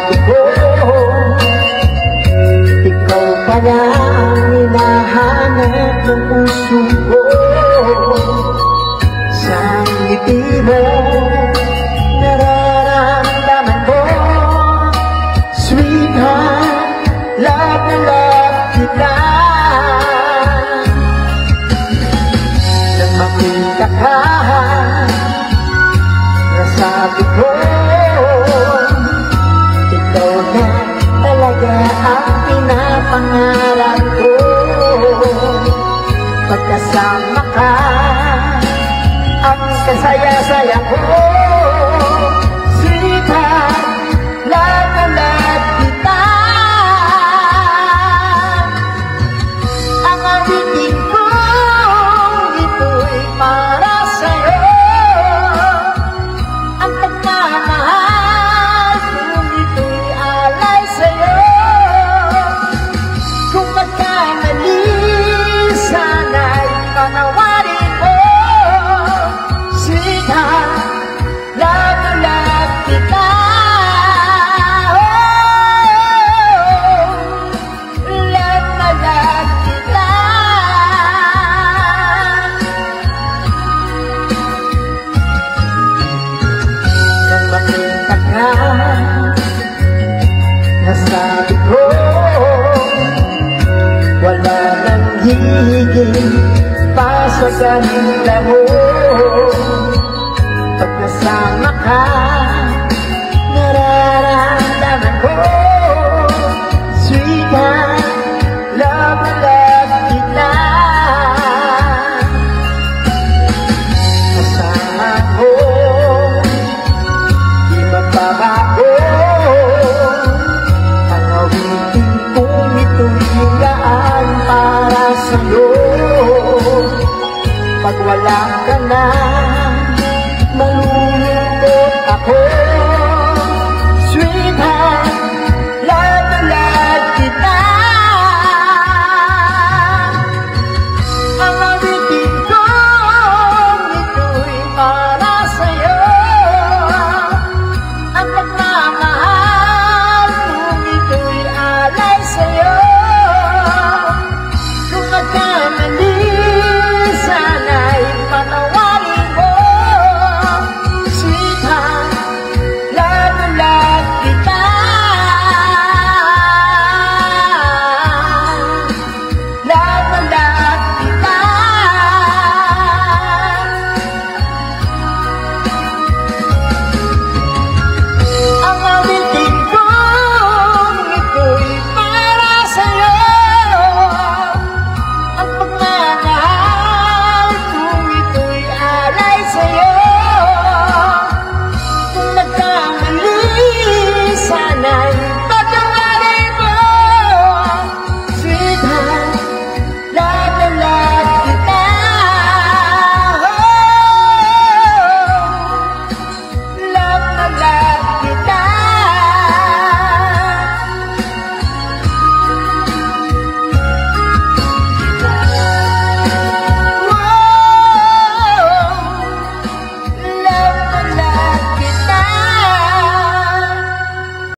nasabi ko, ikaw pala ang hinahanap ng puso ko. Sa ngiti mo, nararamdaman ko, sweetheart, love na love kita. Nang makita ka, nasabi ko, ikaw na talaga ang pinapangarap ko. Pagkasama ka, ang kasaya-saya ko. Sweetheart, love na love kita. Ang awitin ko, ito'y para sa'yo. Ang pagmamahal kung ito'y alay sa'yo. Kung magkamali, sana'y panawarin mo. Sweetheart, love na love kita. Love na love kita. Nang makita ka, nasabi ko, wala nang higit pa sa kanila mo. Pagkasama ka, nararamdaman ko, sweetheart, love na love kita. Kasama ko, di magbabago, ang awitin kong ito'y gaan para sa'yo. Pag wala ka na,